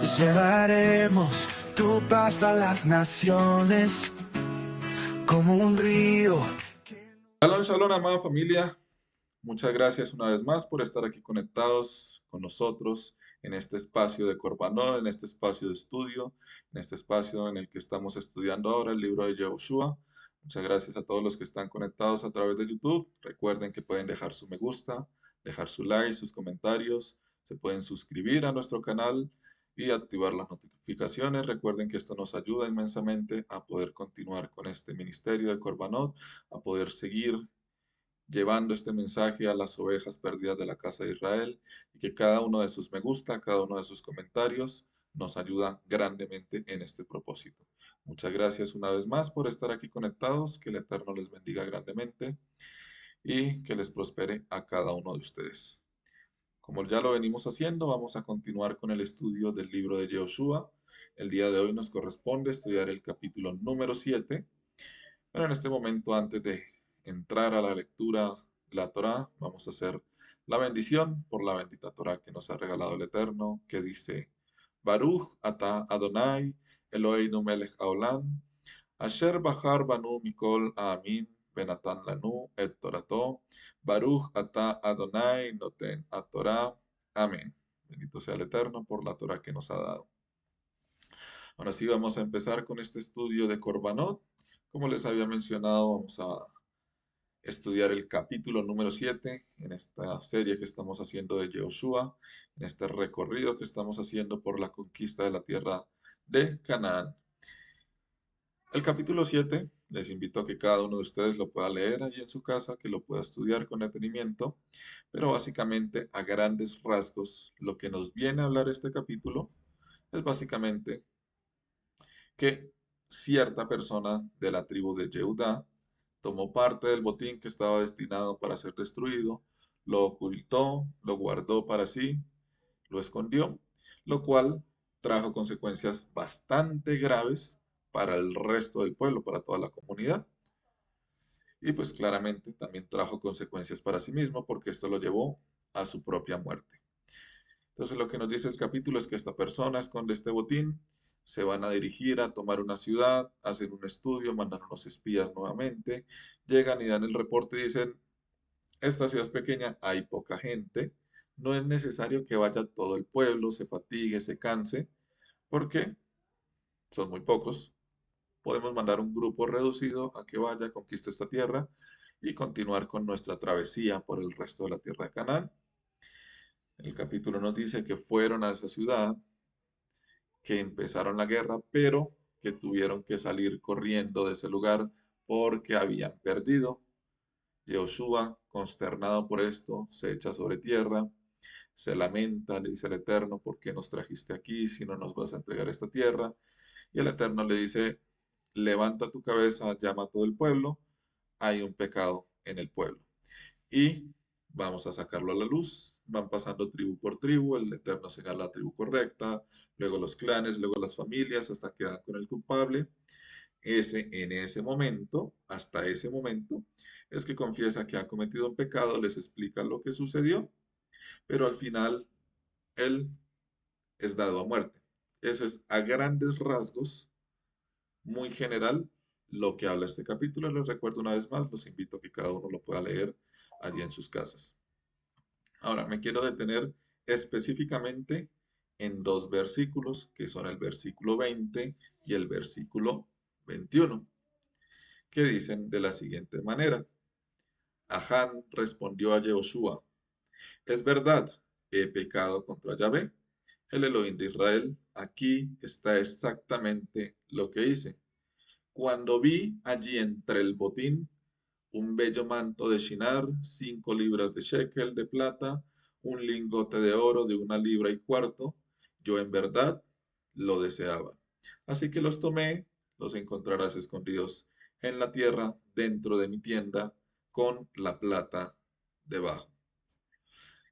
Llevaremos tu paz a las naciones como un río. Shalom, shalom, amada familia. Muchas gracias una vez más por estar aquí conectados con nosotros en este espacio de Corbanot, en este espacio de estudio, en este espacio en el que estamos estudiando ahora el libro de Yehoshua. Muchas gracias a todos los que están conectados a través de YouTube. Recuerden que pueden dejar su me gusta, dejar su like, sus comentarios. Se pueden suscribir a nuestro canal y activar las notificaciones. Recuerden que esto nos ayuda inmensamente a poder continuar con este ministerio de Corbanot, a poder seguir llevando este mensaje a las ovejas perdidas de la casa de Israel, y que cada uno de sus me gusta, cada uno de sus comentarios nos ayuda grandemente en este propósito. Muchas gracias una vez más por estar aquí conectados, que el Eterno les bendiga grandemente y que les prospere a cada uno de ustedes. Como ya lo venimos haciendo, vamos a continuar con el estudio del libro de Yehoshua. El día de hoy nos corresponde estudiar el capítulo número 7. Pero en este momento, antes de entrar a la lectura de la Torá, vamos a hacer la bendición por la bendita Torá que nos ha regalado el Eterno, que dice: Baruch ata Adonai Eloheinu melech haolam, asher bachar banu mikol ha'amin venatan lanu et torato, Baruch ata Adonai noten a Torá. Amén. Bendito sea el Eterno por la Torá que nos ha dado. Ahora sí vamos a empezar con este estudio de Corbanot. Como les había mencionado, vamos a estudiar el capítulo número 7 en esta serie que estamos haciendo de Yehoshua, en este recorrido que estamos haciendo por la conquista de la tierra de Canaán. El capítulo 7, les invito a que cada uno de ustedes lo pueda leer allí en su casa, que lo pueda estudiar con detenimiento, pero básicamente a grandes rasgos lo que nos viene a hablar este capítulo es básicamente que cierta persona de la tribu de Jehudá tomó parte del botín que estaba destinado para ser destruido, lo ocultó, lo guardó para sí, lo escondió, lo cual trajo consecuencias bastante graves para el resto del pueblo, para toda la comunidad. Y pues claramente también trajo consecuencias para sí mismo, porque esto lo llevó a su propia muerte. Entonces lo que nos dice el capítulo es que esta persona esconde este botín, se van a dirigir a tomar una ciudad, hacen un estudio, mandan unos espías nuevamente, llegan y dan el reporte y dicen: esta ciudad es pequeña, hay poca gente, no es necesario que vaya todo el pueblo, se fatigue, se canse, porque son muy pocos. Podemos mandar un grupo reducido a que vaya, conquiste esta tierra y continuar con nuestra travesía por el resto de la tierra de Canaán. El capítulo nos dice que fueron a esa ciudad, que empezaron la guerra, pero que tuvieron que salir corriendo de ese lugar porque habían perdido. Yehoshua, consternado por esto, se echa sobre tierra, se lamenta, le dice al Eterno: ¿por qué nos trajiste aquí si no nos vas a entregar esta tierra? Y el Eterno le dice: levanta tu cabeza, llama a todo el pueblo, hay un pecado en el pueblo. Y vamos a sacarlo a la luz. Van pasando tribu por tribu, el Eterno señala la tribu correcta, luego los clanes, luego las familias, hasta que dan con el culpable. En ese momento, hasta ese momento, es que confiesa que ha cometido un pecado, les explica lo que sucedió, pero al final él es dado a muerte. Eso es a grandes rasgos, muy general, lo que habla este capítulo. Les recuerdo una vez más, los invito a que cada uno lo pueda leer allí en sus casas. Ahora, me quiero detener específicamente en dos versículos, que son el versículo 20 y el versículo 21, que dicen de la siguiente manera: Ahán respondió a Yehoshua: es verdad, he pecado contra Yahvé, el Elohim de Israel. Aquí está exactamente lo que hice. Cuando vi allí entre el botín un bello manto de Shinar, 5 libras de shekel de plata, un lingote de oro de 1,25 libras, yo en verdad lo deseaba. Así que los tomé, los encontrarás escondidos en la tierra dentro de mi tienda, con la plata debajo.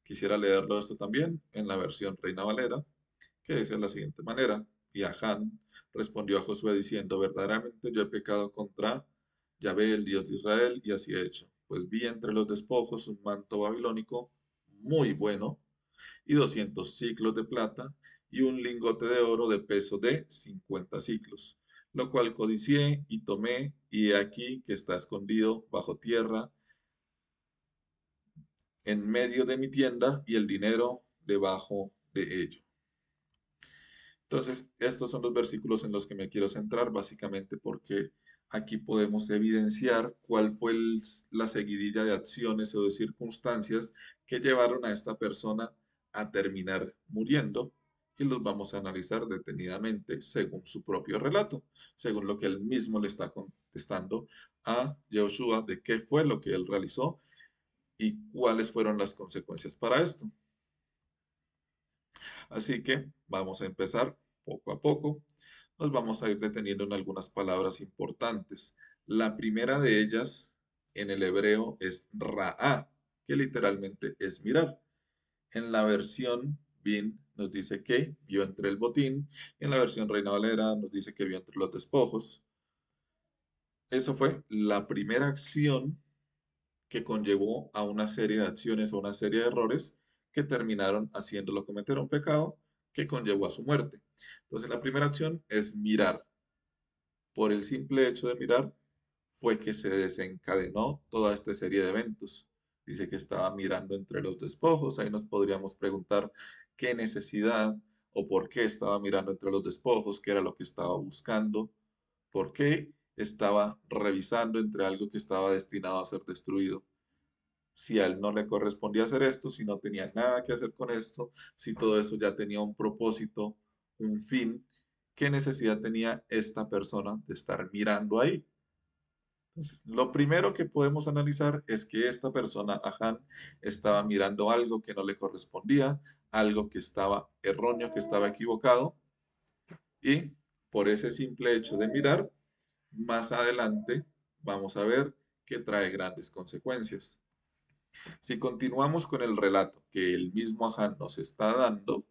Quisiera leerlo esto también en la versión Reina Valera, que dice de la siguiente manera: y Ahán respondió a Josué diciendo: verdaderamente yo he pecado contra Yahvé, el Dios de Israel, y así he hecho. Pues vi entre los despojos un manto babilónico muy bueno y 200 siclos de plata, y un lingote de oro de peso de 50 ciclos, lo cual codicié y tomé, y he aquí que está escondido bajo tierra en medio de mi tienda y el dinero debajo de ello. Entonces, estos son los versículos en los que me quiero centrar, básicamente porque aquí podemos evidenciar cuál fue la seguidilla de acciones o de circunstancias que llevaron a esta persona a terminar muriendo, y los vamos a analizar detenidamente según su propio relato, según lo que él mismo le está contestando a Joshua de qué fue lo que él realizó y cuáles fueron las consecuencias para esto. Así que vamos a empezar poco a poco. Nos vamos a ir deteniendo en algunas palabras importantes. La primera de ellas en el hebreo es ra'a, que literalmente es mirar. En la versión Bin nos dice que vio entre el botín, y en la versión Reina Valera nos dice que vio entre los despojos. Eso fue la primera acción que conllevó a una serie de acciones o una serie de errores que terminaron haciéndolo cometer un pecado que conllevó a su muerte. Entonces, la primera acción es mirar. Por el simple hecho de mirar, fue que se desencadenó toda esta serie de eventos. Dice que estaba mirando entre los despojos. Ahí nos podríamos preguntar qué necesidad o por qué estaba mirando entre los despojos, qué era lo que estaba buscando, por qué estaba revisando entre algo que estaba destinado a ser destruido. Si a él no le correspondía hacer esto, si no tenía nada que hacer con esto, si todo eso ya tenía un propósito, un fin, ¿qué necesidad tenía esta persona de estar mirando ahí? Entonces, lo primero que podemos analizar es que esta persona, Ahan, estaba mirando algo que no le correspondía, algo que estaba erróneo, que estaba equivocado, y por ese simple hecho de mirar, más adelante vamos a ver que trae grandes consecuencias. Si continuamos con el relato que el mismo Ahan nos está dando,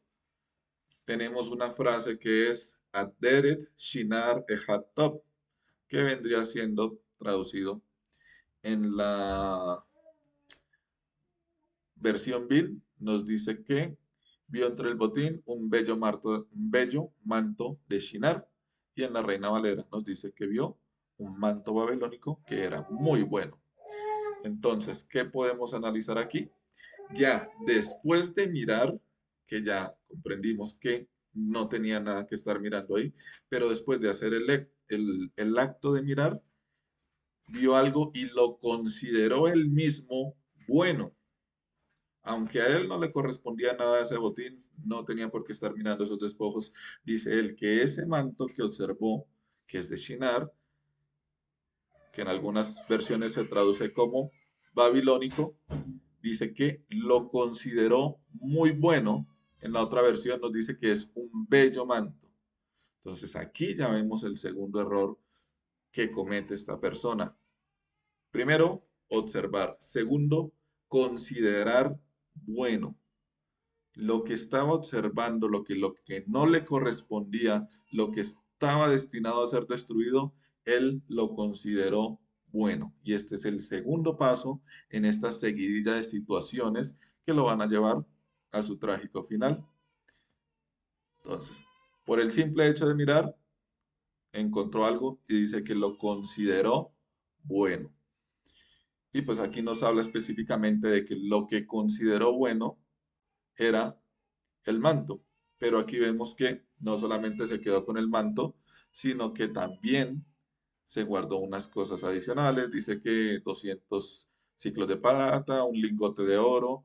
tenemos una frase que es Aderet Shinar Ehatop, que vendría siendo traducido en la versión Bin, nos dice que vio entre el botín un bello manto de Shinar, y en la Reina Valera nos dice que vio un manto babilónico que era muy bueno. Entonces, ¿qué podemos analizar aquí? Ya después de mirar, que ya comprendimos que no tenía nada que estar mirando ahí, pero después de hacer el acto de mirar, vio algo y lo consideró él mismo bueno. Aunque a él no le correspondía nada de ese botín, no tenía por qué estar mirando esos despojos. Dice él que ese manto que observó, que es de Shinar, que en algunas versiones se traduce como babilónico, dice que lo consideró muy bueno. En la otra versión nos dice que es un bello manto. Entonces aquí ya vemos el segundo error que comete esta persona. Primero, observar. Segundo, considerar bueno. Lo que estaba observando, lo que no le correspondía, lo que estaba destinado a ser destruido, él lo consideró bueno. Y este es el segundo paso en esta seguidilla de situaciones que lo van a llevar a su trágico final. Entonces, por el simple hecho de mirar, encontró algo y dice que lo consideró bueno. Y pues aquí nos habla específicamente de que lo que consideró bueno era el manto. Pero aquí vemos que no solamente se quedó con el manto, sino que también se guardó unas cosas adicionales. Dice que 200 ciclos de plata, un lingote de oro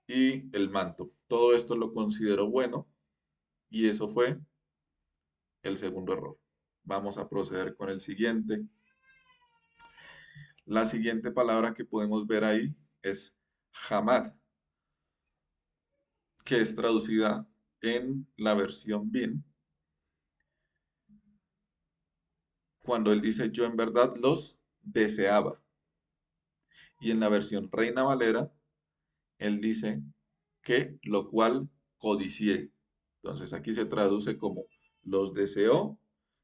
y el manto. Todo esto lo consideró bueno, y eso fue el segundo error. Vamos a proceder con el siguiente. La siguiente palabra que podemos ver ahí es Hamad, que es traducida en la versión Bin cuando él dice yo en verdad los deseaba. Y en la versión Reina Valera, él dice que lo cual codicié. Entonces aquí se traduce como los deseó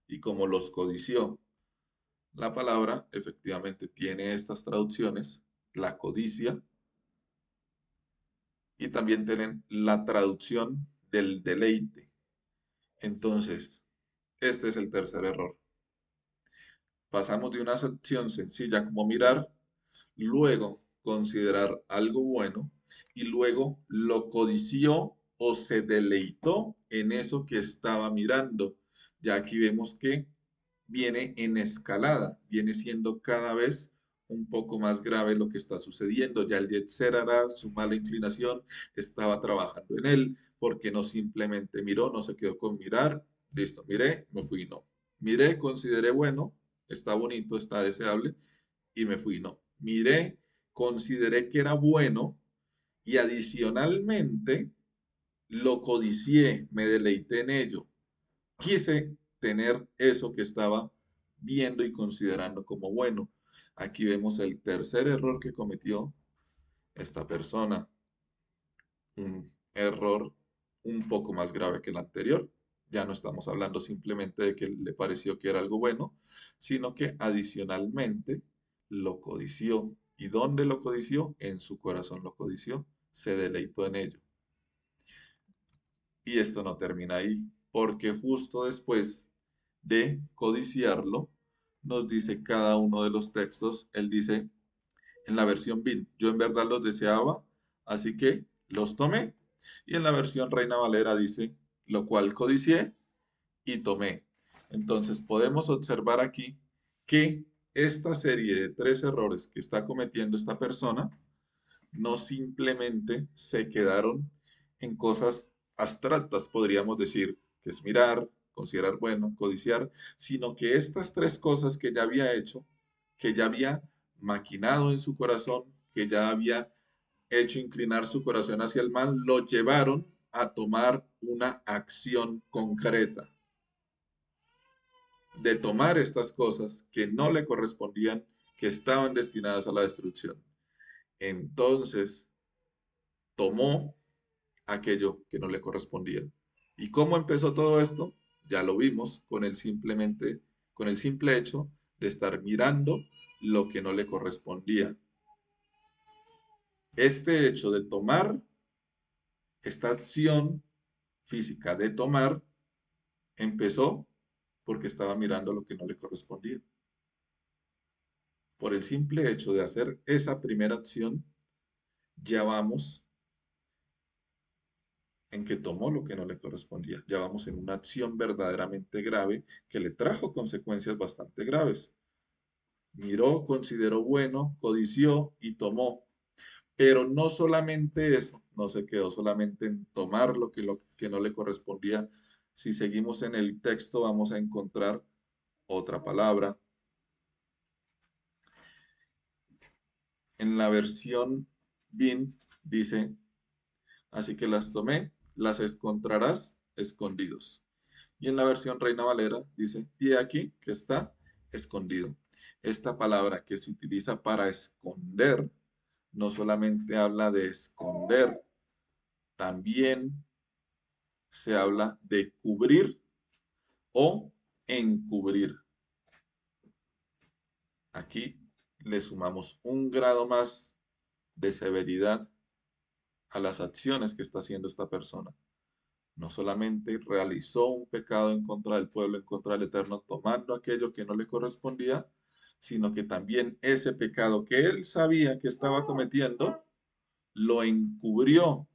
y como los codició. La palabra efectivamente tiene estas traducciones, la codicia y también tienen la traducción del deleite. Entonces, este es el tercer error. Pasamos de una acción sencilla como mirar, luego considerar algo bueno y luego lo codició o se deleitó en eso que estaba mirando. Ya aquí vemos que viene en escalada, viene siendo cada vez un poco más grave lo que está sucediendo. Ya el Yetzer Hara, su mala inclinación, estaba trabajando en él, porque no simplemente miró, no se quedó con mirar, listo, miré, me fui, no. Miré, consideré bueno, está bonito, está deseable, y me fui, no. Miré, consideré que era bueno, y adicionalmente lo codicié, me deleité en ello. Quise tener eso que estaba viendo y considerando como bueno. Aquí vemos el tercer error que cometió esta persona. Un error un poco más grave que el anterior. Ya no estamos hablando simplemente de que le pareció que era algo bueno, sino que adicionalmente lo codició. ¿Y dónde lo codició? En su corazón lo codició. Se deleitó en ello. Y esto no termina ahí, porque justo después de codiciarlo, nos dice cada uno de los textos, él dice en la versión BIN, yo en verdad los deseaba, así que los tomé. Y en la versión Reina Valera dice, lo cual codicié y tomé. Entonces podemos observar aquí que esta serie de tres errores que está cometiendo esta persona no simplemente se quedaron en cosas abstractas, podríamos decir, que es mirar, considerar bueno, codiciar, sino que estas tres cosas que ya había hecho, que ya había maquinado en su corazón, que ya había hecho inclinar su corazón hacia el mal, lo llevaron a tomar una acción concreta, de tomar estas cosas que no le correspondían, que estaban destinadas a la destrucción. Entonces, tomó aquello que no le correspondía. ¿Y cómo empezó todo esto? Ya lo vimos con el simple hecho de estar mirando lo que no le correspondía. Este hecho de tomar, esta acción física de tomar, empezó porque estaba mirando lo que no le correspondía. Por el simple hecho de hacer esa primera acción, ya vamos en que tomó lo que no le correspondía. Ya vamos en una acción verdaderamente grave que le trajo consecuencias bastante graves. Miró, consideró bueno, codició y tomó. Pero no solamente eso, no se quedó solamente en tomar lo que no le correspondía. Si seguimos en el texto vamos a encontrar otra palabra. En la versión BIN dice, así que las tomé, las encontrarás escondidos. Y en la versión Reina Valera dice, y aquí que está escondido. Esta palabra que se utiliza para esconder, no solamente habla de esconder, también se habla de cubrir o encubrir. Aquí le sumamos un grado más de severidad a las acciones que está haciendo esta persona. No solamente realizó un pecado en contra del pueblo, en contra del Eterno, tomando aquello que no le correspondía, sino que también ese pecado que él sabía que estaba cometiendo, lo encubrió.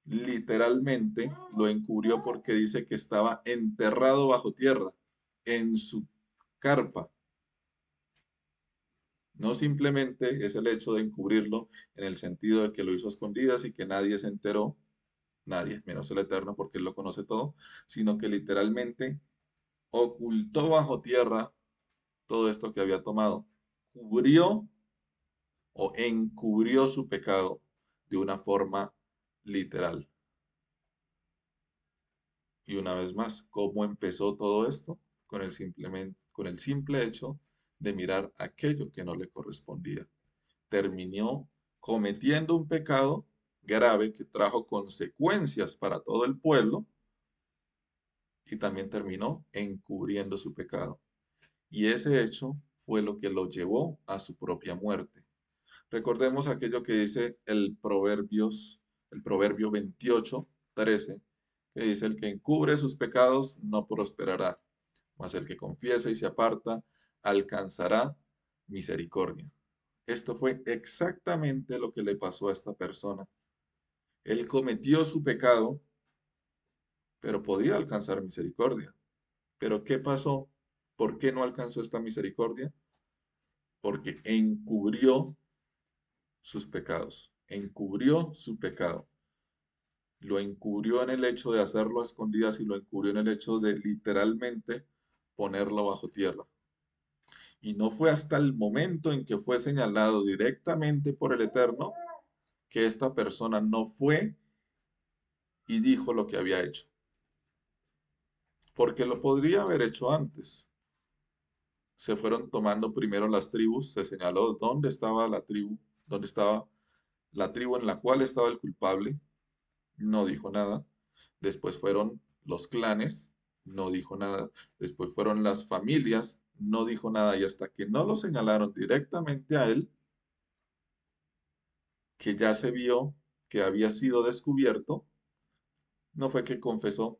Literalmente lo encubrió porque dice que estaba enterrado bajo tierra, en su carpa. No simplemente es el hecho de encubrirlo en el sentido de que lo hizo a escondidas y que nadie se enteró, nadie, menos el Eterno porque Él lo conoce todo, sino que literalmente ocultó bajo tierra todo esto que había tomado, cubrió o encubrió su pecado de una forma literal. Y una vez más, ¿cómo empezó todo esto? Con el simple hecho de mirar aquello que no le correspondía. Terminó cometiendo un pecado grave que trajo consecuencias para todo el pueblo y también terminó encubriendo su pecado. Y ese hecho fue lo que lo llevó a su propia muerte. Recordemos aquello que dice el Proverbio 28:13, que dice, el que encubre sus pecados no prosperará, mas el que confiesa y se aparta alcanzará misericordia. Esto fue exactamente lo que le pasó a esta persona. Él cometió su pecado, pero podía alcanzar misericordia. Pero ¿qué pasó? ¿Por qué no alcanzó esta misericordia? Porque encubrió sus pecados, encubrió su pecado. Lo encubrió en el hecho de hacerlo a escondidas y lo encubrió en el hecho de literalmente ponerlo bajo tierra. Y no fue hasta el momento en que fue señalado directamente por el Eterno que esta persona no fue y dijo lo que había hecho. Porque lo podría haber hecho antes. Se fueron tomando primero las tribus, se señaló dónde estaba la tribu, dónde estaba la tribu en la cual estaba el culpable, no dijo nada. Después fueron los clanes, no dijo nada. Después fueron las familias, no dijo nada. Y hasta que no lo señalaron directamente a él, que ya se vio que había sido descubierto, no fue que confesó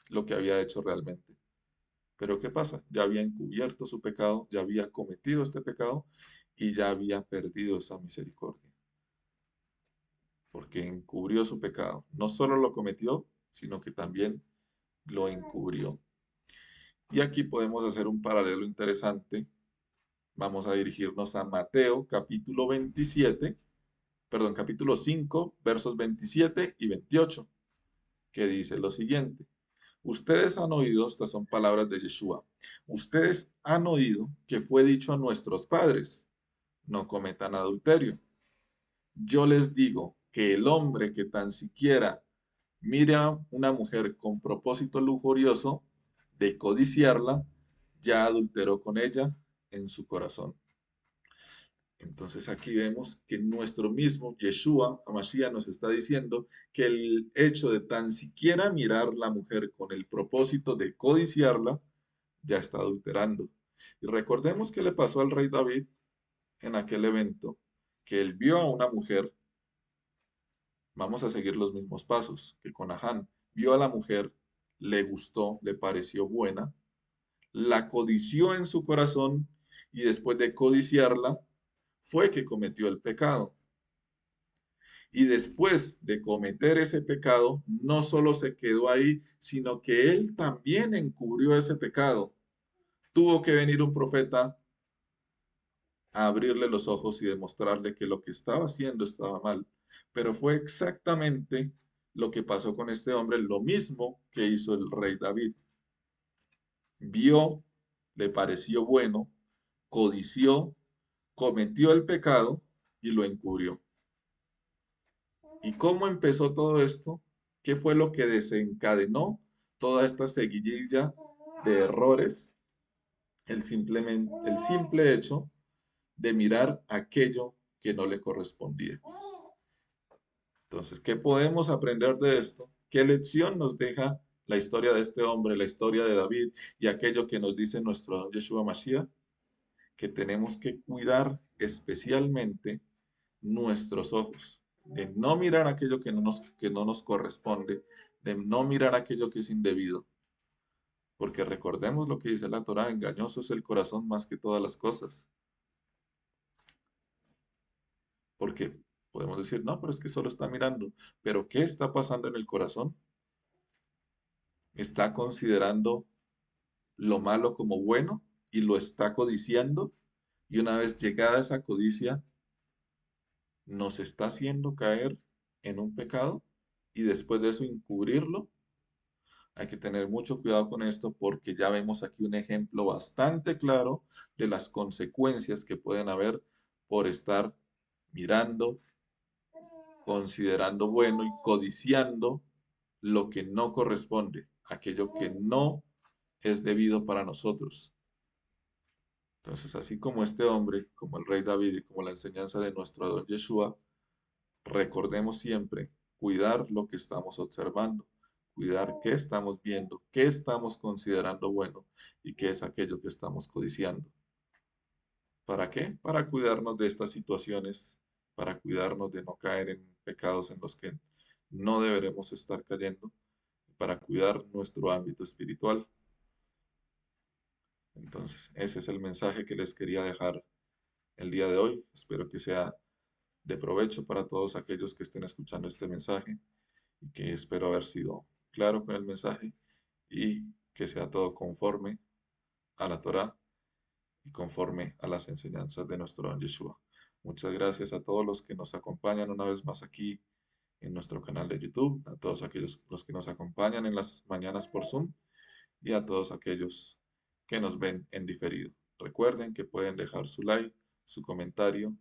lo que había hecho realmente. Pero ¿qué pasa? Ya había encubierto su pecado, ya había cometido este pecado y ya había perdido esa misericordia. Porque encubrió su pecado. No solo lo cometió, sino que también lo encubrió. Y aquí podemos hacer un paralelo interesante. Vamos a dirigirnos a Mateo capítulo 27, perdón, capítulo 5, versos 27 y 28, que dice lo siguiente. Ustedes han oído, estas son palabras de Yeshua, ustedes han oído que fue dicho a nuestros padres, no cometan adulterio. Yo les digo que el hombre que tan siquiera mire a una mujer con propósito lujurioso de codiciarla, ya adulteró con ella en su corazón. Entonces aquí vemos que nuestro mismo Yeshua, Hamashiach, nos está diciendo que el hecho de tan siquiera mirar la mujer con el propósito de codiciarla, ya está adulterando. Y recordemos que le pasó al rey David en aquel evento, que él vio a una mujer, vamos a seguir los mismos pasos que con Ahán, vio a la mujer, le gustó, le pareció buena, la codició en su corazón y después de codiciarla, fue que cometió el pecado. Y después de cometer ese pecado, no solo se quedó ahí, sino que él también encubrió ese pecado. Tuvo que venir un profeta a abrirle los ojos y demostrarle que lo que estaba haciendo estaba mal. Pero fue exactamente lo que pasó con este hombre, lo mismo que hizo el rey David. Vio, le pareció bueno, codició, cometió el pecado y lo encubrió. ¿Y cómo empezó todo esto? ¿Qué fue lo que desencadenó toda esta seguidilla de errores? El simple hecho de mirar aquello que no le correspondía. Entonces, ¿qué podemos aprender de esto? ¿Qué lección nos deja la historia de este hombre, la historia de David y aquello que nos dice nuestro don Yeshua Mashiach? Que tenemos que cuidar especialmente nuestros ojos, de no mirar aquello que no nos corresponde, de no mirar aquello que es indebido. Porque recordemos lo que dice la Torá, engañoso es el corazón más que todas las cosas. Porque podemos decir, no, pero es que solo está mirando. Pero ¿qué está pasando en el corazón? ¿Está considerando lo malo como bueno y lo está codiciando? Y una vez llegada esa codicia, nos está haciendo caer en un pecado y después de eso encubrirlo. Hay que tener mucho cuidado con esto porque ya vemos aquí un ejemplo bastante claro de las consecuencias que pueden haber por estar mirando, considerando bueno y codiciando lo que no corresponde, aquello que no es debido para nosotros. Entonces, así como este hombre, como el rey David y como la enseñanza de nuestro don Yeshua, recordemos siempre cuidar lo que estamos observando, cuidar qué estamos viendo, qué estamos considerando bueno y qué es aquello que estamos codiciando. ¿Para qué? Para cuidarnos de estas situaciones para cuidarnos de no caer en pecados en los que no deberemos estar cayendo, para cuidar nuestro ámbito espiritual. Entonces, ese es el mensaje que les quería dejar el día de hoy. Espero que sea de provecho para todos aquellos que estén escuchando este mensaje y que espero haber sido claro con el mensaje y que sea todo conforme a la Torá y conforme a las enseñanzas de nuestro don Yeshua. Muchas gracias a todos los que nos acompañan una vez más aquí en nuestro canal de YouTube, a todos aquellos los que nos acompañan en las mañanas por Zoom y a todos aquellos que nos ven en diferido. Recuerden que pueden dejar su like, su comentario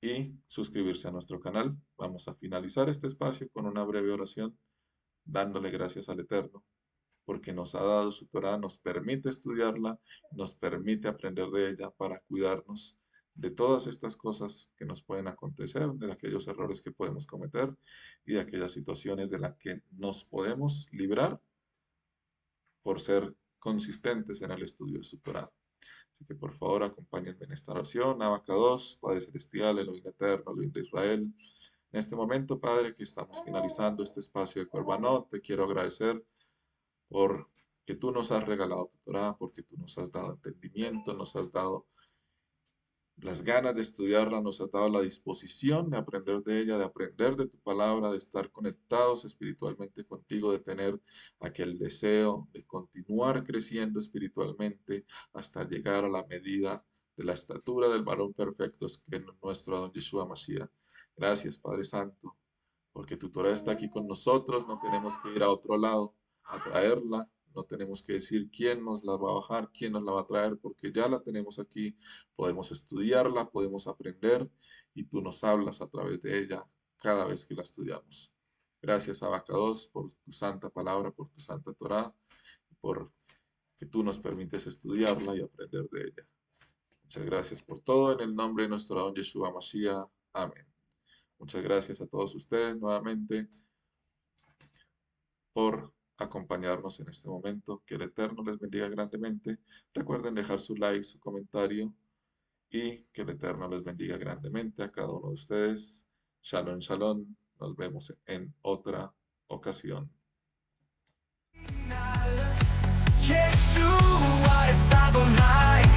y suscribirse a nuestro canal. Vamos a finalizar este espacio con una breve oración, dándole gracias al Eterno, porque nos ha dado su Torah, nos permite estudiarla, nos permite aprender de ella para cuidarnos de todas estas cosas que nos pueden acontecer, de aquellos errores que podemos cometer y de aquellas situaciones de las que nos podemos librar por ser consistentes en el estudio de su Torah. Así que por favor acompáñenme en esta oración. Abacados, Padre Celestial, Elohim Eterno, Elohim de Israel. En este momento, Padre, que estamos finalizando este espacio de Corbanot, te quiero agradecer por que tú nos has regalado tu Torah, porque tú nos has dado entendimiento, nos has dado las ganas de estudiarla, nos has dado la disposición de aprender de ella, de aprender de tu palabra, de estar conectados espiritualmente contigo, de tener aquel deseo de continuar creciendo espiritualmente hasta llegar a la medida de la estatura del varón perfecto que es nuestro don Yeshua Mashiach. Gracias, Padre Santo, porque tu Torah está aquí con nosotros, no tenemos que ir a otro lado a traerla, no tenemos que decir quién nos la va a bajar, quién nos la va a traer, porque ya la tenemos aquí, podemos estudiarla, podemos aprender y tú nos hablas a través de ella cada vez que la estudiamos. Gracias, Abacados, por tu santa palabra, por tu santa Torah, por que tú nos permites estudiarla y aprender de ella. Muchas gracias por todo, en el nombre de nuestro don Yeshua Mashiach. Amén. Muchas gracias a todos ustedes nuevamente por acompañarnos en este momento. Que el Eterno les bendiga grandemente. Recuerden dejar su like, su comentario y que el Eterno les bendiga grandemente a cada uno de ustedes. Shalom, shalom. Nos vemos en otra ocasión. Yeshua es Adonai.